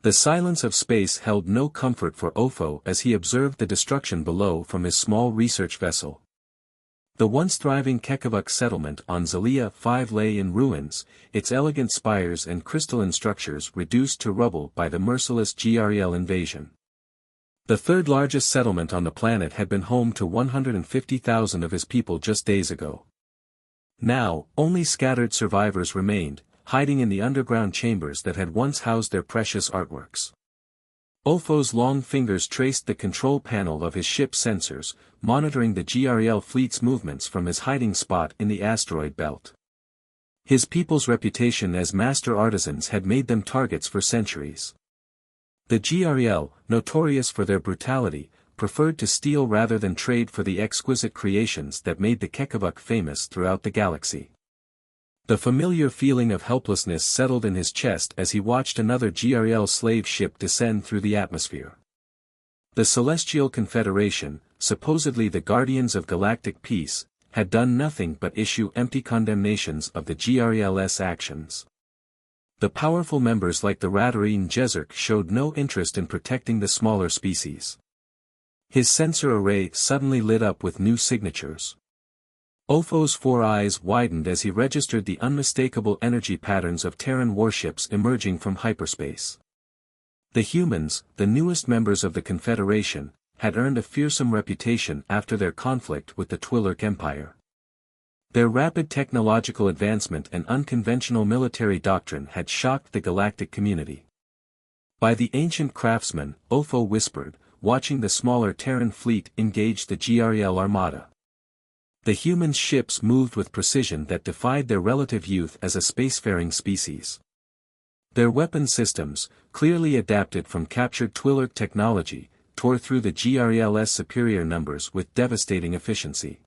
The silence of space held no comfort for Ofo as he observed the destruction below from his small research vessel. The once thriving Khekuvuk settlement on Zaalia 5 lay in ruins, its elegant spires and crystalline structures reduced to rubble by the merciless Gre'l invasion. The third largest settlement on the planet had been home to 150,000 of his people just days ago. Now, only scattered survivors remained, hiding in the underground chambers that had once housed their precious artworks. Ofo's long fingers traced the control panel of his ship's sensors, monitoring the Gre'l fleet's movements from his hiding spot in the asteroid belt. His people's reputation as master artisans had made them targets for centuries. The Gre'l, notorious for their brutality, preferred to steal rather than trade for the exquisite creations that made the Khekuvuk famous throughout the galaxy. The familiar feeling of helplessness settled in his chest as he watched another Gre'l slave ship descend through the atmosphere. The Celestial Confederation, supposedly the guardians of galactic peace, had done nothing but issue empty condemnations of the Gre'l's actions. The powerful members like the Rateri and Jezerk showed no interest in protecting the smaller species. His sensor array suddenly lit up with new signatures. Ofo's 4 eyes widened as he registered the unmistakable energy patterns of Terran warships emerging from hyperspace. The humans, the newest members of the Confederation, had earned a fearsome reputation after their conflict with the Gre'l Empire. Their rapid technological advancement and unconventional military doctrine had shocked the galactic community. By the ancient craftsman, Ofo whispered, watching the smaller Terran fleet engage the Gre'l armada. The human ships moved with precision that defied their relative youth as a spacefaring species. Their weapon systems, clearly adapted from captured Gre'l technology, tore through the Gre'l's superior numbers with devastating efficiency.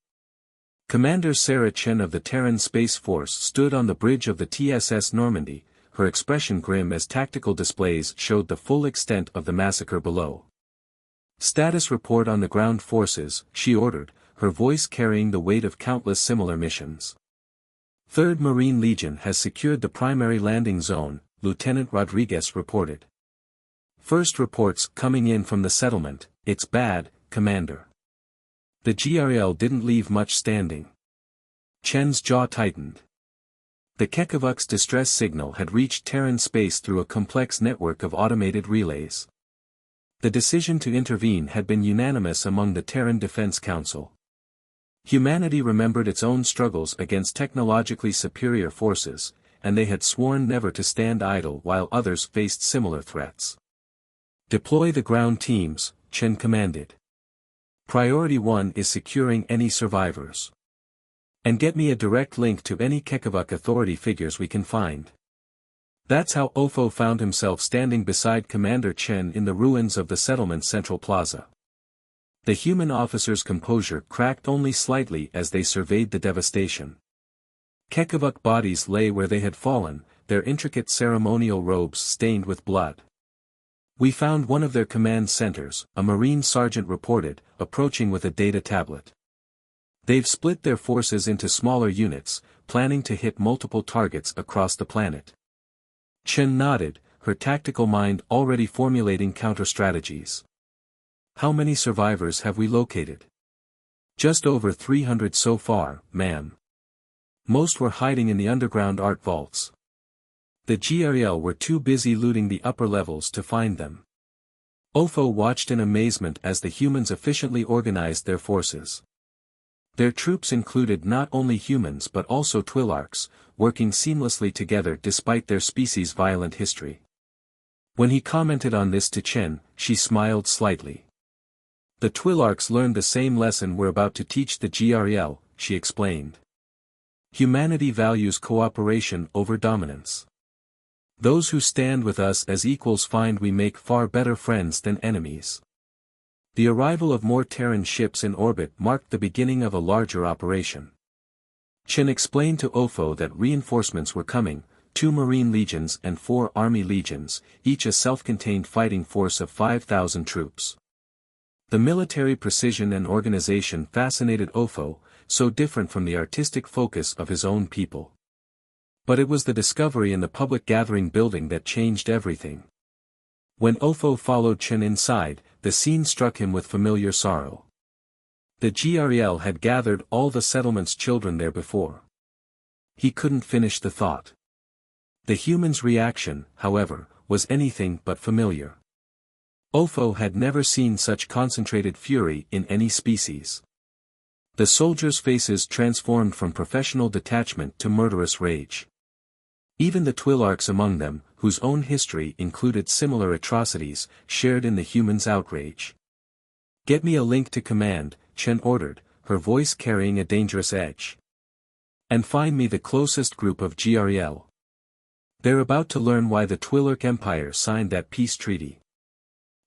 Commander Sarah Chen of the Terran Space Force stood on the bridge of the TSS Normandy, her expression grim as tactical displays showed the full extent of the massacre below. "Status report on the ground forces," she ordered, her voice carrying the weight of countless similar missions. 3rd Marine Legion has secured the primary landing zone, Lieutenant Rodriguez reported. "First reports coming in from the settlement, it's bad, Commander." The Gre'l didn't leave much standing. Chen's jaw tightened. The Khekuvuk's distress signal had reached Terran space through a complex network of automated relays. The decision to intervene had been unanimous among the Terran Defense Council. Humanity remembered its own struggles against technologically superior forces, and they had sworn never to stand idle while others faced similar threats. "Deploy the ground teams," Chen commanded. "Priority 1 is securing any survivors. And get me a direct link to any Khekuvuk authority figures we can find." That's how Ofo found himself standing beside Commander Chen in the ruins of the settlement's central plaza. The human officer's composure cracked only slightly as they surveyed the devastation. Khekuvuk bodies lay where they had fallen, their intricate ceremonial robes stained with blood. "We found one of their command centers," a Marine sergeant reported, approaching with a data tablet. "They've split their forces into smaller units, planning to hit multiple targets across the planet." Chen nodded, her tactical mind already formulating counter-strategies. "How many survivors have we located?" "Just over 300 so far, ma'am. Most were hiding in the underground art vaults. The Gre'l were too busy looting the upper levels to find them." Ofo watched in amazement as the humans efficiently organized their forces. Their troops included not only humans but also Twi'larks, working seamlessly together despite their species' violent history. When he commented on this to Chen, she smiled slightly. "The Twi'larks learned the same lesson we're about to teach the Gre'l," she explained. "Humanity values cooperation over dominance. Those who stand with us as equals find we make far better friends than enemies." The arrival of more Terran ships in orbit marked the beginning of a larger operation. Chen explained to Ofo that reinforcements were coming, 2 Marine legions and 4 Army legions, each a self-contained fighting force of 5,000 troops. The military precision and organization fascinated Ofo, so different from the artistic focus of his own people. But it was the discovery in the public gathering building that changed everything. When Ofo followed Chen inside, the scene struck him with familiar sorrow. The Gre'l had gathered all the settlement's children there before. He couldn't finish the thought. The humans' reaction, however, was anything but familiar. Ofo had never seen such concentrated fury in any species. The soldiers' faces transformed from professional detachment to murderous rage. Even the Twi'leks among them, whose own history included similar atrocities, shared in the humans' outrage. "Get me a link to command," Chen ordered, her voice carrying a dangerous edge. "And find me the closest group of Gre'l. They're about to learn why the Gre'l Empire signed that peace treaty."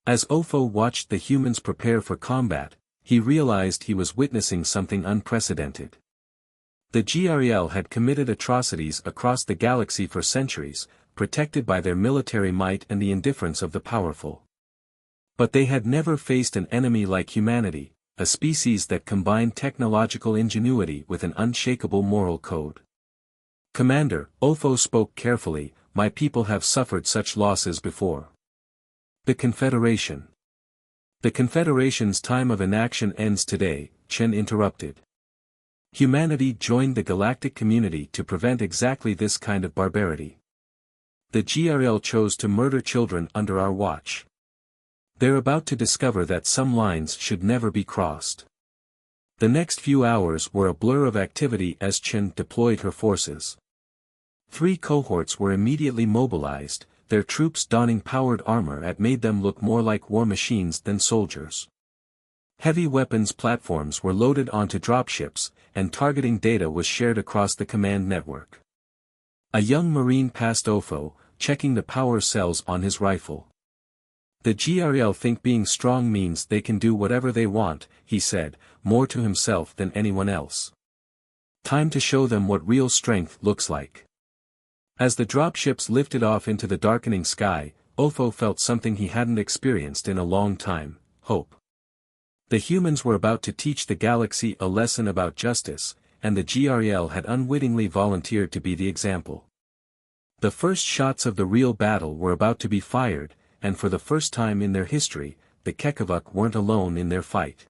As Ofo watched the humans prepare for combat, he realized he was witnessing something unprecedented. The Gre'l had committed atrocities across the galaxy for centuries, protected by their military might and the indifference of the powerful. But they had never faced an enemy like humanity, a species that combined technological ingenuity with an unshakable moral code. "Commander," Ofo spoke carefully, "my people have suffered such losses before." "The Confederation. The Confederation's time of inaction ends today," Chen interrupted. "Humanity joined the galactic community to prevent exactly this kind of barbarity. The Gre'l chose to murder children under our watch. They're about to discover that some lines should never be crossed." The next few hours were a blur of activity as Chen deployed her forces. 3 cohorts were immediately mobilized, their troops donning powered armor that made them look more like war machines than soldiers. Heavy weapons platforms were loaded onto dropships, and targeting data was shared across the command network. A young Marine passed Ofo, checking the power cells on his rifle. "The Gre'l think being strong means they can do whatever they want," he said, more to himself than anyone else. "Time to show them what real strength looks like." As the dropships lifted off into the darkening sky, Ofo felt something he hadn't experienced in a long time: hope. The humans were about to teach the galaxy a lesson about justice, and the Gre'l had unwittingly volunteered to be the example. The first shots of the real battle were about to be fired, and for the first time in their history, the Khekuvuk weren't alone in their fight.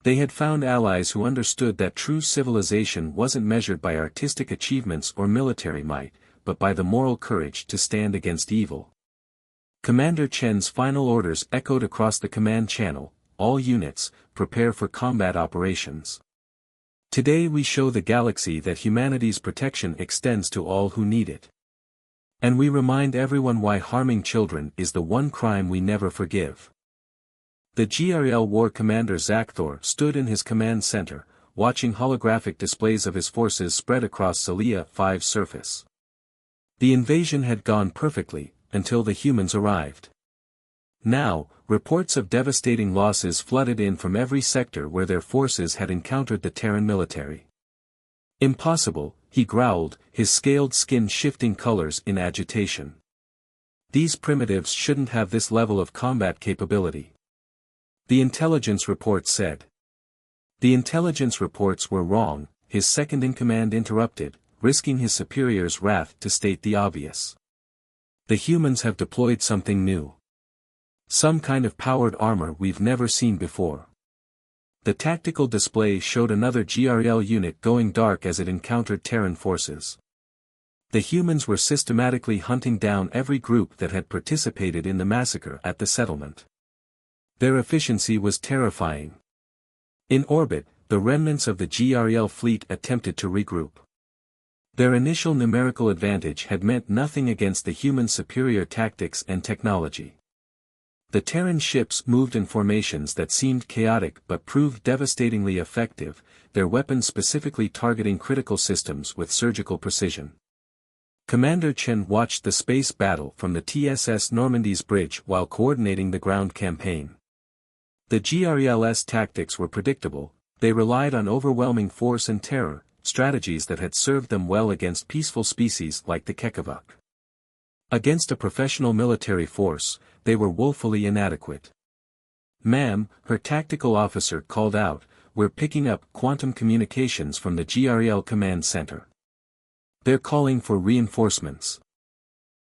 They had found allies who understood that true civilization wasn't measured by artistic achievements or military might, but by the moral courage to stand against evil. Commander Chen's final orders echoed across the command channel: "All units, prepare for combat operations. Today we show the galaxy that humanity's protection extends to all who need it. And we remind everyone why harming children is the one crime we never forgive." The Gre'l War Commander Zakthor stood in his command center, watching holographic displays of his forces spread across Zaalia 5's surface. The invasion had gone perfectly, until the humans arrived. Now, reports of devastating losses flooded in from every sector where their forces had encountered the Terran military. "Impossible," he growled, his scaled skin shifting colors in agitation. "These primitives shouldn't have this level of combat capability." The intelligence report said. The intelligence reports were wrong, his second-in-command interrupted, risking his superior's wrath to state the obvious. "The humans have deployed something new. Some kind of powered armor we've never seen before." The tactical display showed another Gre'l unit going dark as it encountered Terran forces. The humans were systematically hunting down every group that had participated in the massacre at the settlement. Their efficiency was terrifying. In orbit, the remnants of the Gre'l fleet attempted to regroup. Their initial numerical advantage had meant nothing against the human superior tactics and technology. The Terran ships moved in formations that seemed chaotic but proved devastatingly effective, their weapons specifically targeting critical systems with surgical precision. Commander Chen watched the space battle from the TSS Normandy's bridge while coordinating the ground campaign. The Gre'l's tactics were predictable, they relied on overwhelming force and terror, strategies that had served them well against peaceful species like the Khekuvuk. Against a professional military force, they were woefully inadequate. "Ma'am," her tactical officer called out, "we're picking up quantum communications from the Gre'l command center. They're calling for reinforcements."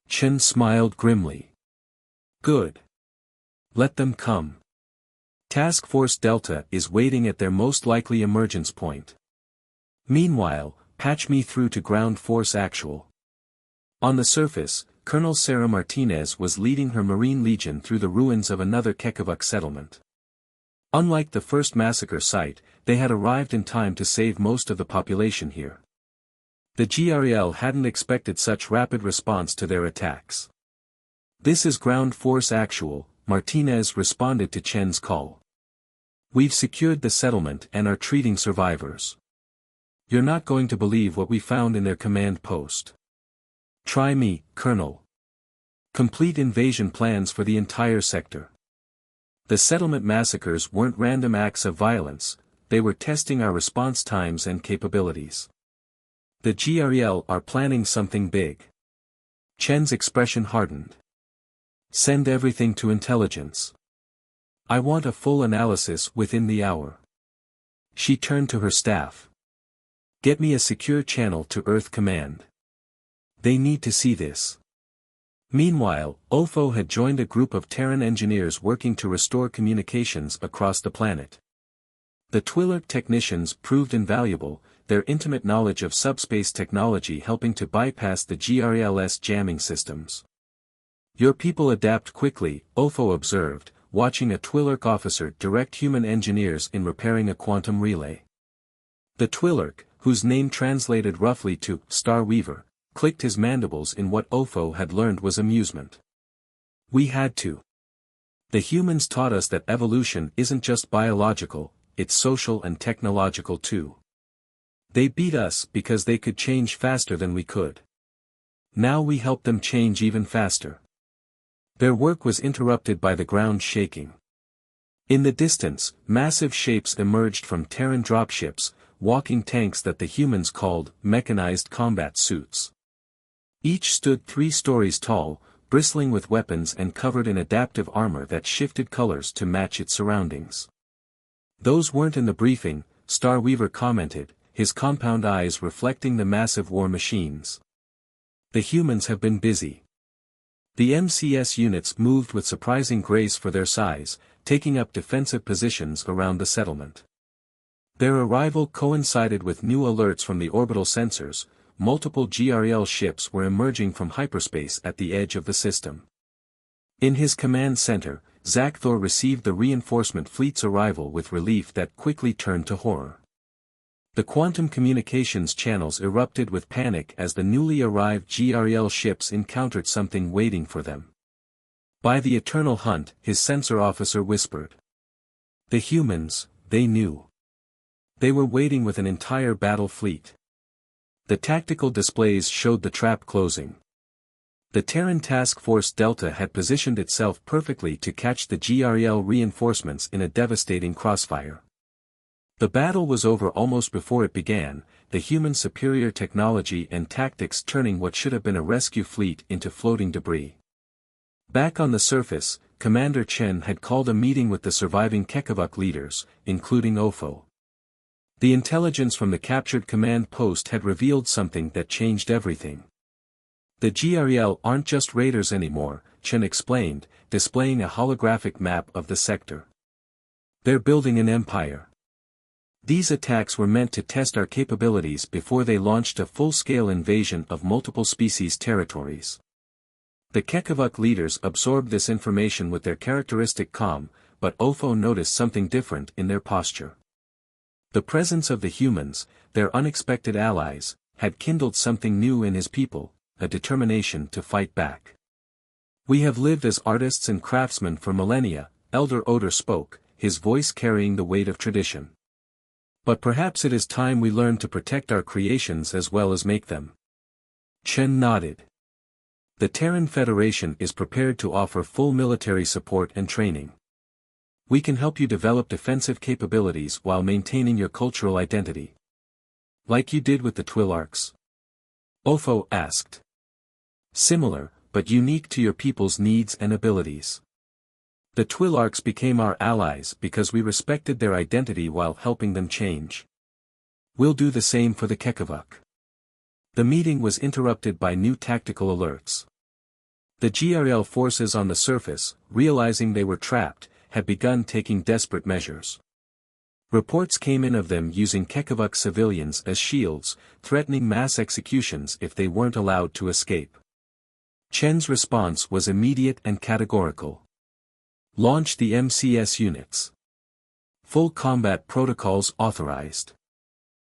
Chen smiled grimly. Good. Let them come. Task Force Delta is waiting at their most likely emergence point. Meanwhile, patch me through to Ground Force Actual. On the surface, Colonel Sarah Martinez was leading her Marine Legion through the ruins of another Khekuvuk settlement. Unlike the first massacre site, they had arrived in time to save most of the population here. The Gre'l hadn't expected such rapid response to their attacks. "This is Ground Force Actual," Martinez responded to Chen's call. "We've secured the settlement and are treating survivors. You're not going to believe what we found in their command post. Try me, Colonel. Complete invasion plans for the entire sector. The settlement massacres weren't random acts of violence, they were testing our response times and capabilities. The Gre'l are planning something big." Chen's expression hardened. "Send everything to intelligence. I want a full analysis within the hour." She turned to her staff. "Get me a secure channel to Earth Command. They need to see this." Meanwhile, OFO had joined a group of Terran engineers working to restore communications across the planet. The Twi'lek technicians proved invaluable, their intimate knowledge of subspace technology helping to bypass the Gre'l's jamming systems. "Your people adapt quickly," OFO observed, watching a Twi'lek officer direct human engineers in repairing a quantum relay. The Twi'lek, whose name translated roughly to Star Weaver, clicked his mandibles in what OFO had learned was amusement. "We had to. The humans taught us that evolution isn't just biological, it's social and technological too. They beat us because they could change faster than we could. Now we help them change even faster." Their work was interrupted by the ground shaking. In the distance, massive shapes emerged from Terran dropships, walking tanks that the humans called mechanized combat suits. Each stood 3 stories tall, bristling with weapons and covered in adaptive armor that shifted colors to match its surroundings. "Those weren't in the briefing," Starweaver commented, his compound eyes reflecting the massive war machines. "The humans have been busy." The MCS units moved with surprising grace for their size, taking up defensive positions around the settlement. Their arrival coincided with new alerts from the orbital sensors. Multiple Gre'l ships were emerging from hyperspace at the edge of the system. In his command center, Zakthor received the reinforcement fleet's arrival with relief that quickly turned to horror. The quantum communications channels erupted with panic as the newly arrived Gre'l ships encountered something waiting for them. "By the eternal hunt," his sensor officer whispered. The humans, they knew. They were waiting with an entire battle fleet. The tactical displays showed the trap closing. The Terran Task Force Delta had positioned itself perfectly to catch the Gre'l reinforcements in a devastating crossfire. The battle was over almost before it began, the human superior technology and tactics turning what should have been a rescue fleet into floating debris. Back on the surface, Commander Chen had called a meeting with the surviving Khekuvuk leaders, including OFO. The intelligence from the captured command post had revealed something that changed everything. "The Gre'l aren't just raiders anymore," Chen explained, displaying a holographic map of the sector. "They're building an empire. These attacks were meant to test our capabilities before they launched a full-scale invasion of multiple species territories." The Khekuvuk leaders absorbed this information with their characteristic calm, but OFO noticed something different in their posture. The presence of the humans, their unexpected allies, had kindled something new in his people, a determination to fight back. "We have lived as artists and craftsmen for millennia," Elder Oder spoke, his voice carrying the weight of tradition. "But perhaps it is time we learn to protect our creations as well as make them." Chen nodded. "The Terran Federation is prepared to offer full military support and training. We can help you develop defensive capabilities while maintaining your cultural identity." "Like you did with the Twi'leks?" OFO asked. "Similar, but unique to your people's needs and abilities. The Twi'leks became our allies because we respected their identity while helping them change. We'll do the same for the Khekuvuk." The meeting was interrupted by new tactical alerts. The Gre'l forces on the surface, realizing they were trapped, had begun taking desperate measures. Reports came in of them using Khekuvuk civilians as shields, threatening mass executions if they weren't allowed to escape. Chen's response was immediate and categorical. Launch the MCS units. Full combat protocols authorized.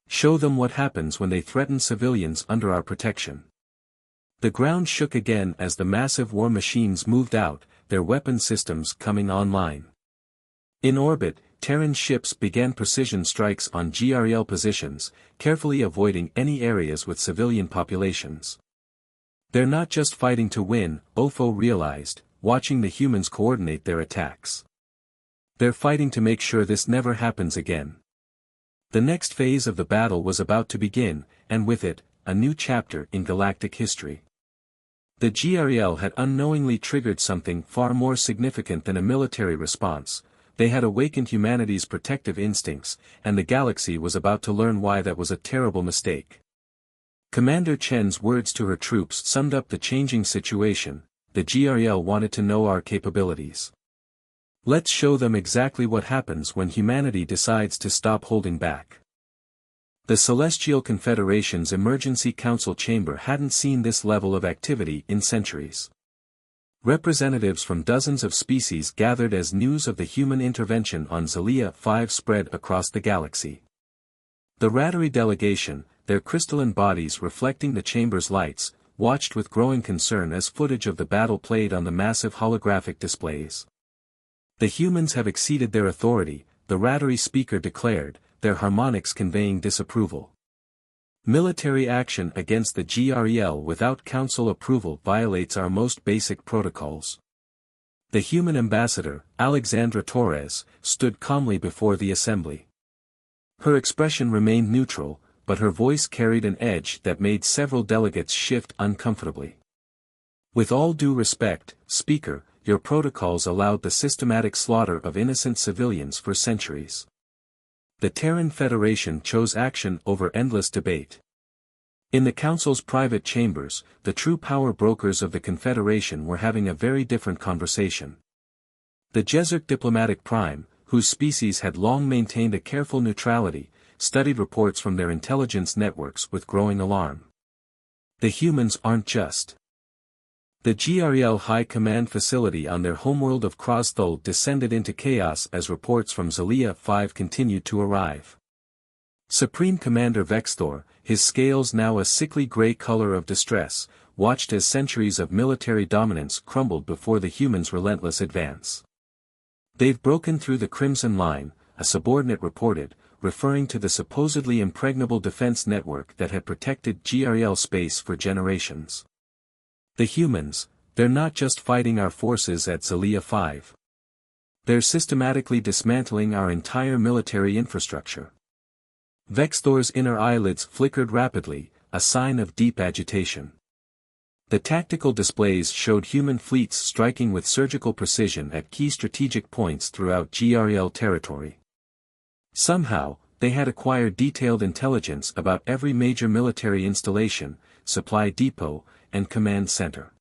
Show them what happens when they threaten civilians under our protection. The ground shook again as the massive war machines moved out, their weapon systems coming online. In orbit, Terran ships began precision strikes on Gre'l positions, carefully avoiding any areas with civilian populations. They're not just fighting to win, Ofo realized, watching the humans coordinate their attacks. They're fighting to make sure this never happens again. The next phase of the battle was about to begin, and with it, a new chapter in galactic history. The Gre'l had unknowingly triggered something far more significant than a military response. They had awakened humanity's protective instincts, and the galaxy was about to learn why that was a terrible mistake. Commander Chen's words to her troops summed up the changing situation. The Gre'l wanted to know our capabilities. Let's show them exactly what happens when humanity decides to stop holding back. The Celestial Confederation's Emergency Council chamber hadn't seen this level of activity in centuries. Representatives from dozens of species gathered as news of the human intervention on Zaalia 5 spread across the galaxy. The Rateri delegation, their crystalline bodies reflecting the chamber's lights, watched with growing concern as footage of the battle played on the massive holographic displays. The humans have exceeded their authority, the Rateri speaker declared, their harmonics conveying disapproval. Military action against the Gre'l without council approval violates our most basic protocols. The human ambassador, Alexandra Torres, stood calmly before the assembly. Her expression remained neutral, but her voice carried an edge that made several delegates shift uncomfortably. With all due respect, Speaker, your protocols allowed the systematic slaughter of innocent civilians for centuries. The Terran Federation chose action over endless debate. In the Council's private chambers, the true power brokers of the Confederation were having a very different conversation. The Jezerk diplomatic prime, whose species had long maintained a careful neutrality, studied reports from their intelligence networks with growing alarm. The humans aren't just. The Gre'l High Command facility on their homeworld of Krosthul descended into chaos as reports from Zaalia 5 continued to arrive. Supreme Commander Vexthor, his scales now a sickly gray color of distress, watched as centuries of military dominance crumbled before the humans' relentless advance. They've broken through the Crimson Line, a subordinate reported, referring to the supposedly impregnable defense network that had protected Gre'l space for generations. The humans, they're not just fighting our forces at Zaalia 5. They're systematically dismantling our entire military infrastructure. Vexthor's inner eyelids flickered rapidly, a sign of deep agitation. The tactical displays showed human fleets striking with surgical precision at key strategic points throughout Gre'l territory. Somehow, they had acquired detailed intelligence about every major military installation, supply depot, and command center.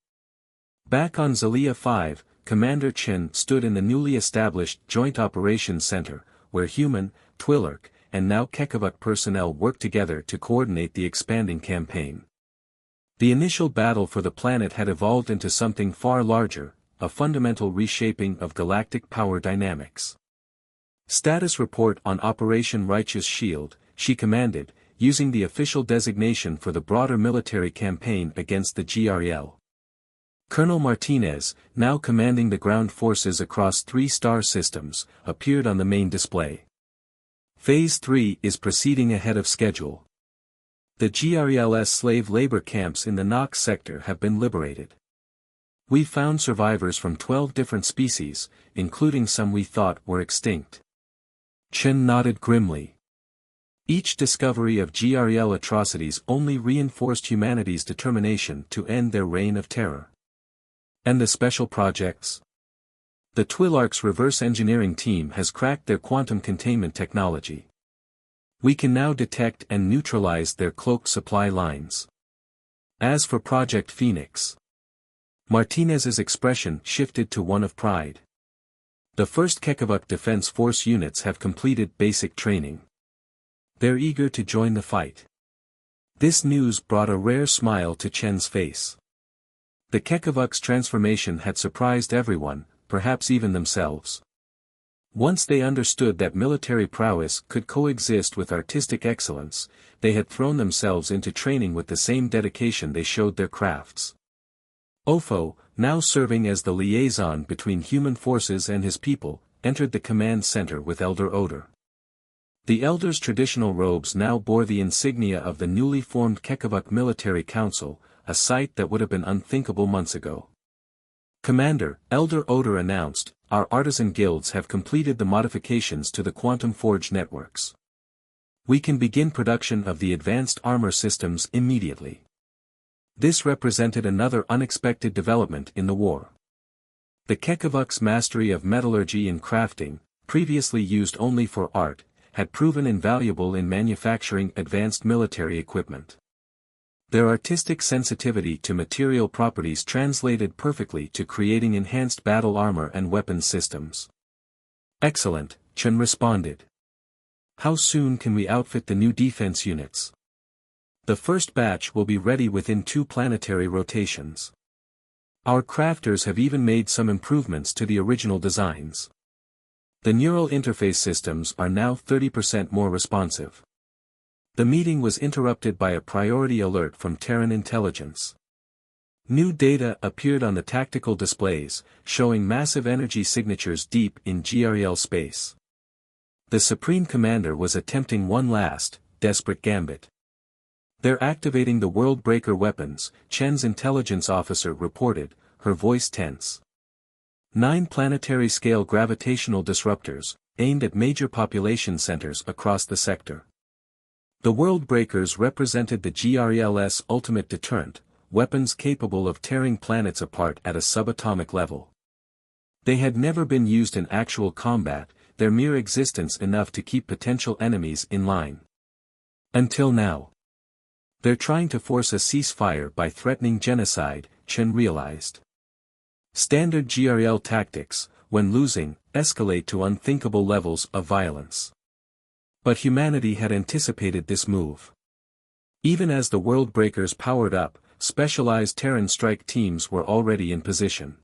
Back on Zaalia 5, Commander Chen stood in the newly established Joint Operations Center, where human, Twi'lek, and now Khekuvuk personnel worked together to coordinate the expanding campaign. The initial battle for the planet had evolved into something far larger, a fundamental reshaping of galactic power dynamics. Status report on Operation Righteous Shield, she commanded, using the official designation for the broader military campaign against the Gre'l. Colonel Martinez, now commanding the ground forces across 3 star systems, appeared on the main display. Phase 3 is proceeding ahead of schedule. The Gre'l's slave labor camps in the Nox sector have been liberated. We found survivors from 12 different species, including some we thought were extinct. Chen nodded grimly. Each discovery of Gre'l atrocities only reinforced humanity's determination to end their reign of terror. And the special projects? The Twi'lek's reverse engineering team has cracked their quantum containment technology. We can now detect and neutralize their cloak supply lines. As for Project Phoenix, Martinez's expression shifted to one of pride. The first Khekuvuk Defense Force units have completed basic training. They're eager to join the fight. This news brought a rare smile to Chen's face. The Khekuvuk's transformation had surprised everyone, perhaps even themselves. Once they understood that military prowess could coexist with artistic excellence, they had thrown themselves into training with the same dedication they showed their crafts. Ofo, now serving as the liaison between human forces and his people, entered the command center with Elder Oder. The Elder's traditional robes now bore the insignia of the newly formed Khekuvuk Military Council, a sight that would have been unthinkable months ago. "Commander," Elder Oder announced, "our artisan guilds have completed the modifications to the Quantum Forge networks. We can begin production of the advanced armor systems immediately." This represented another unexpected development in the war. The Khekuvuk's mastery of metallurgy and crafting, previously used only for art, had proven invaluable in manufacturing advanced military equipment. Their artistic sensitivity to material properties translated perfectly to creating enhanced battle armor and weapons systems. "Excellent," Chen responded. "How soon can we outfit the new defense units?" "The first batch will be ready within 2 planetary rotations. Our crafters have even made some improvements to the original designs. The neural interface systems are now 30% more responsive." The meeting was interrupted by a priority alert from Terran intelligence. New data appeared on the tactical displays, showing massive energy signatures deep in Gre'l space. The Supreme Commander was attempting one last, desperate gambit. "They're activating the world-breaker weapons," Chen's intelligence officer reported, her voice tense. 9 planetary-scale gravitational disruptors, aimed at major population centers across the sector. The world breakers represented the Gre'l's ultimate deterrent, weapons capable of tearing planets apart at a subatomic level. They had never been used in actual combat, their mere existence enough to keep potential enemies in line. Until now. "They're trying to force a ceasefire by threatening genocide," Chen realized. Standard Gre'l tactics, when losing, escalate to unthinkable levels of violence. But humanity had anticipated this move. Even as the world breakers powered up, specialized Terran strike teams were already in position.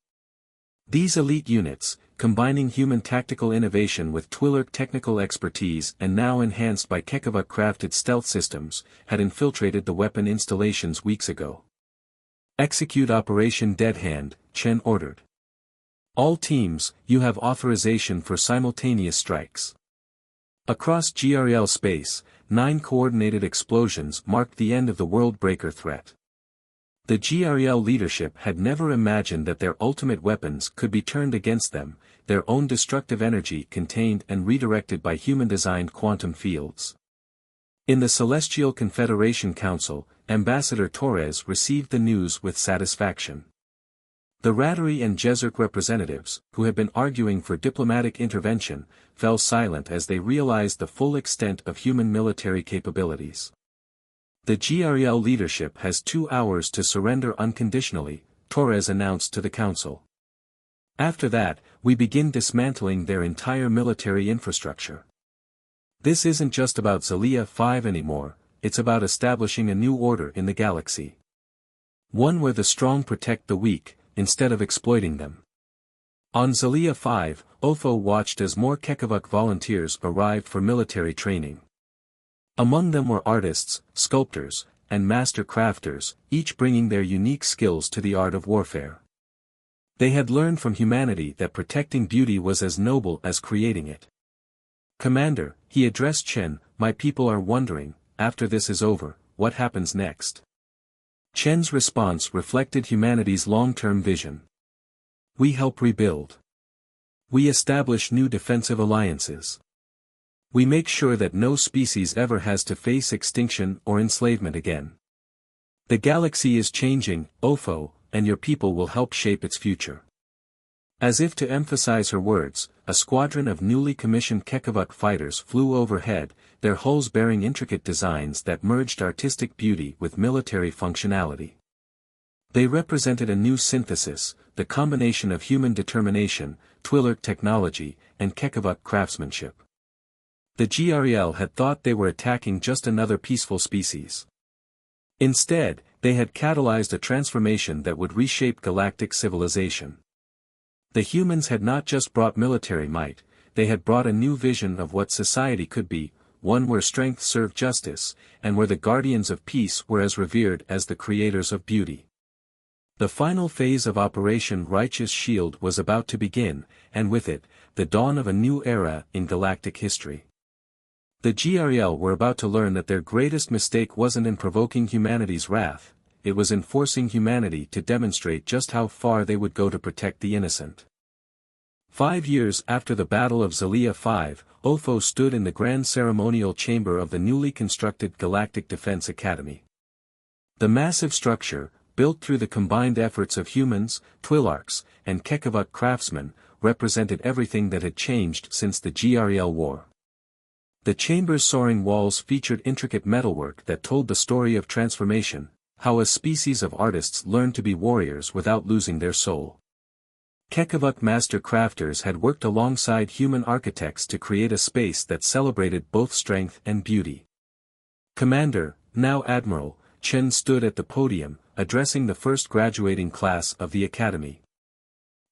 These elite units, combining human tactical innovation with Twillerk technical expertise and now enhanced by Khekuvuk-crafted stealth systems, had infiltrated the weapon installations weeks ago. "Execute Operation Dead Hand," Chen ordered. "All teams, you have authorization for simultaneous strikes." Across Gre'l space, 9 coordinated explosions marked the end of the world-breaker threat. The Gre'l leadership had never imagined that their ultimate weapons could be turned against them, their own destructive energy contained and redirected by human-designed quantum fields. In the Celestial Confederation Council, Ambassador Torres received the news with satisfaction. The Rateri and Jezerk representatives, who had been arguing for diplomatic intervention, fell silent as they realized the full extent of human military capabilities. "The Gre'l leadership has 2 hours to surrender unconditionally," Torres announced to the council. "After that, we begin dismantling their entire military infrastructure. This isn't just about Zaalia 5 anymore, it's about establishing a new order in the galaxy. One where the strong protect the weak, instead of exploiting them." On Zaalia 5, Ofo watched as more Khekuvuk volunteers arrived for military training. Among them were artists, sculptors, and master crafters, each bringing their unique skills to the art of warfare. They had learned from humanity that protecting beauty was as noble as creating it. "Commander," he addressed Chen, "my people are wondering, after this is over, what happens next?" Chen's response reflected humanity's long-term vision. "We help rebuild. We establish new defensive alliances. We make sure that no species ever has to face extinction or enslavement again. The galaxy is changing, Ofo, and your people will help shape its future." As if to emphasize her words, a squadron of newly commissioned Khekuvuk fighters flew overhead, their hulls bearing intricate designs that merged artistic beauty with military functionality. They represented a new synthesis, the combination of human determination, Twi'lek technology, and Khekuvuk craftsmanship. The Gre'l had thought they were attacking just another peaceful species. Instead, they had catalyzed a transformation that would reshape galactic civilization. The humans had not just brought military might, they had brought a new vision of what society could be, one where strength served justice, and where the guardians of peace were as revered as the creators of beauty. The final phase of Operation Righteous Shield was about to begin, and with it, the dawn of a new era in galactic history. The Gre'l were about to learn that their greatest mistake wasn't in provoking humanity's wrath, it was in forcing humanity to demonstrate just how far they would go to protect the innocent. 5 years after the Battle of Zaalia 5, Ofo stood in the grand ceremonial chamber of the newly constructed Galactic Defense Academy. The massive structure, built through the combined efforts of humans, Twi'leks, and Khekuvuk craftsmen, represented everything that had changed since the Gre'l War. The chamber's soaring walls featured intricate metalwork that told the story of transformation, how a species of artists learned to be warriors without losing their soul. Khekuvuk master crafters had worked alongside human architects to create a space that celebrated both strength and beauty. Commander, now Admiral, Chen stood at the podium, addressing the first graduating class of the Academy.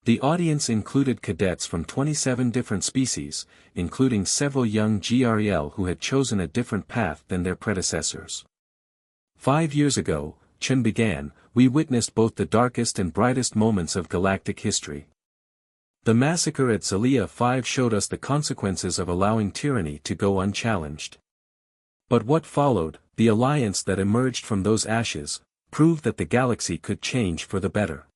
The audience included cadets from 27 different species, including several young Gre'l who had chosen a different path than their predecessors. 5 years ago, Chen began, we witnessed both the darkest and brightest moments of galactic history. The massacre at Zaalia 5 showed us the consequences of allowing tyranny to go unchallenged. But what followed, the alliance that emerged from those ashes, proved that the galaxy could change for the better.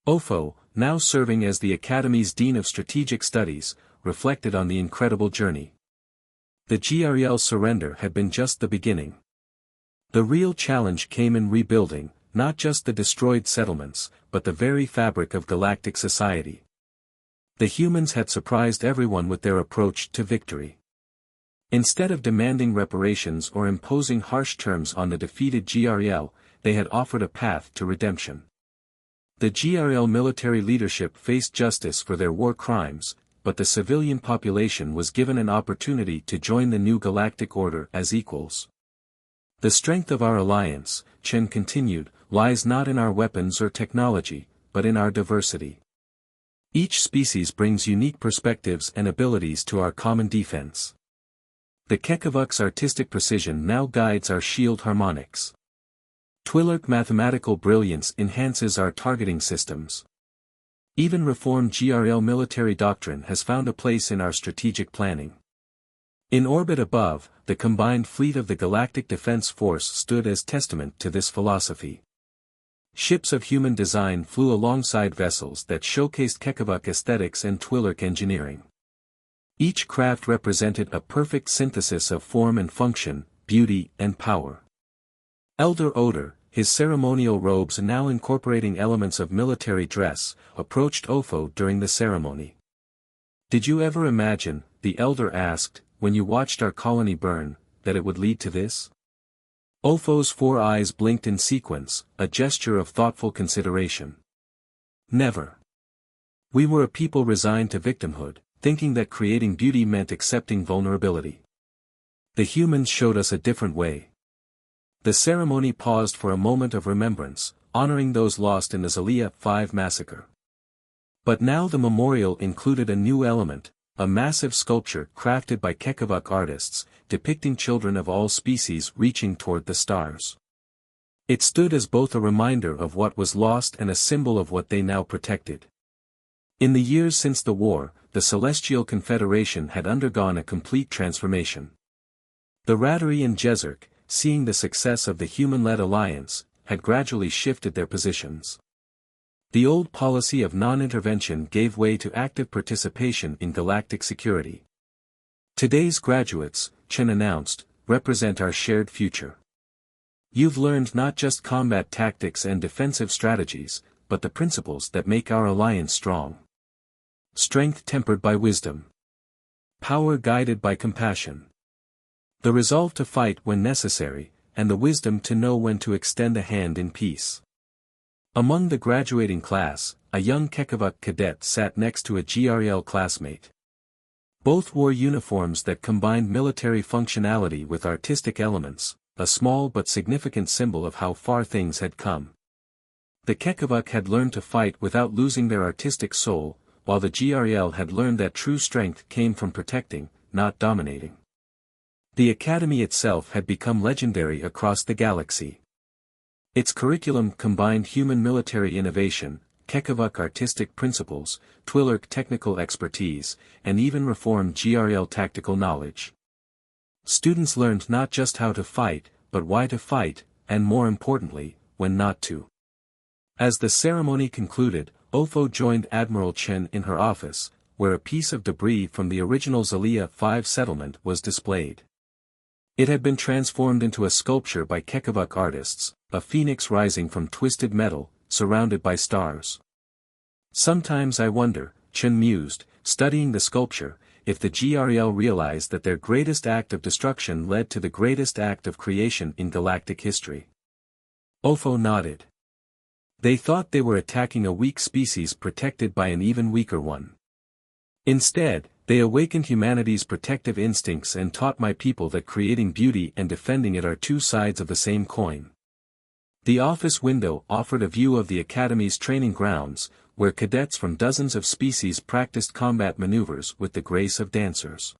Ofo, now serving as the Academy's Dean of Strategic Studies, reflected on the incredible journey. The Gre'l's surrender had been just the beginning. The real challenge came in rebuilding, not just the destroyed settlements, but the very fabric of galactic society. The humans had surprised everyone with their approach to victory. Instead of demanding reparations or imposing harsh terms on the defeated Gre'l, they had offered a path to redemption. The Gre'l military leadership faced justice for their war crimes, but the civilian population was given an opportunity to join the new galactic order as equals. The strength of our alliance, Chen continued, lies not in our weapons or technology, but in our diversity. Each species brings unique perspectives and abilities to our common defense. The Khekuvuk's artistic precision now guides our shield harmonics. Twi'lek mathematical brilliance enhances our targeting systems. Even reformed Gre'l military doctrine has found a place in our strategic planning. In orbit above, the combined fleet of the Galactic Defense Force stood as testament to this philosophy. Ships of human design flew alongside vessels that showcased Khekuvuk aesthetics and Twi'lek engineering. Each craft represented a perfect synthesis of form and function, beauty and power. Elder Oder, his ceremonial robes now incorporating elements of military dress, approached Ofo during the ceremony. "Did you ever imagine," the elder asked, "when you watched our colony burn, that it would lead to this?" Ofo's 4 eyes blinked in sequence, a gesture of thoughtful consideration. "Never. We were a people resigned to victimhood, thinking that creating beauty meant accepting vulnerability. The humans showed us a different way." The ceremony paused for a moment of remembrance, honoring those lost in the Zaalia 5 massacre. But now the memorial included a new element, a massive sculpture crafted by Khekuvuk artists, depicting children of all species reaching toward the stars. It stood as both a reminder of what was lost and a symbol of what they now protected. In the years since the war, the Celestial Confederation had undergone a complete transformation. The Rateri and Jezerk, seeing the success of the human-led alliance, had gradually shifted their positions. The old policy of non-intervention gave way to active participation in galactic security. "Today's graduates," Chen announced, "represent our shared future. You've learned not just combat tactics and defensive strategies, but the principles that make our alliance strong. Strength tempered by wisdom. Power guided by compassion. The resolve to fight when necessary, and the wisdom to know when to extend a hand in peace. Among the graduating class, a young Khekuvuk cadet sat next to a Gre'l classmate. Both wore uniforms that combined military functionality with artistic elements, a small but significant symbol of how far things had come. The Khekuvuk had learned to fight without losing their artistic soul, while the Gre'l had learned that true strength came from protecting, not dominating. The academy itself had become legendary across the galaxy. Its curriculum combined human military innovation, Khekuvuk artistic principles, Twillerk technical expertise, and even reformed Gre'l tactical knowledge. Students learned not just how to fight, but why to fight, and more importantly, when not to. As the ceremony concluded, Ofo joined Admiral Chen in her office, where a piece of debris from the original Zaalia 5 settlement was displayed. It had been transformed into a sculpture by Khekuvuk artists, a phoenix rising from twisted metal, surrounded by stars. Sometimes I wonder, Chen mused, studying the sculpture, if the Gre'l realized that their greatest act of destruction led to the greatest act of creation in galactic history. Ofo nodded. They thought they were attacking a weak species protected by an even weaker one. Instead, they awakened humanity's protective instincts and taught my people that creating beauty and defending it are two sides of the same coin. The office window offered a view of the Academy's training grounds, where cadets from dozens of species practiced combat maneuvers with the grace of dancers.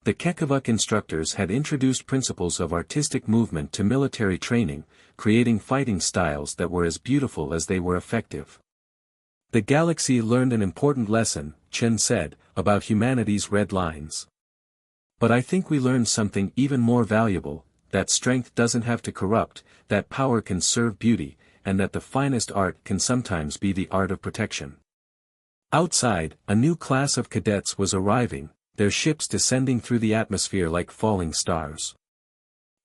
The Khekuvuk instructors had introduced principles of artistic movement to military training, creating fighting styles that were as beautiful as they were effective. The galaxy learned an important lesson, Chen said, about humanity's red lines. But I think we learned something even more valuable, that strength doesn't have to corrupt, that power can serve beauty, and that the finest art can sometimes be the art of protection. Outside, a new class of cadets was arriving, their ships descending through the atmosphere like falling stars.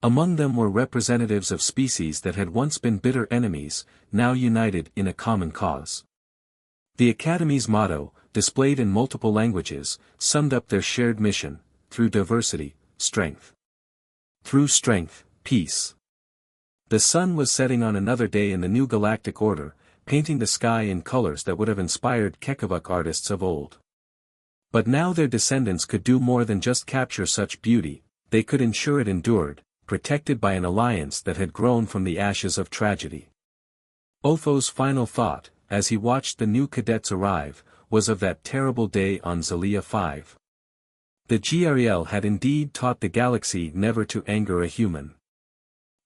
Among them were representatives of species that had once been bitter enemies, now united in a common cause. The Academy's motto, displayed in multiple languages, summed up their shared mission: through diversity, strength. Through strength, peace. The sun was setting on another day in the new galactic order, painting the sky in colors that would have inspired Khekuvuk artists of old. But now their descendants could do more than just capture such beauty, they could ensure it endured, protected by an alliance that had grown from the ashes of tragedy. Ofo's final thought, as he watched the new cadets arrive, was of that terrible day on Zaalia 5. The Gre'l had indeed taught the galaxy never to anger a human.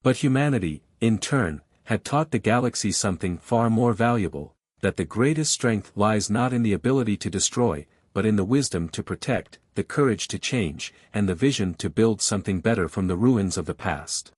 But humanity, in turn, had taught the galaxy something far more valuable, that the greatest strength lies not in the ability to destroy, but in the wisdom to protect, the courage to change, and the vision to build something better from the ruins of the past.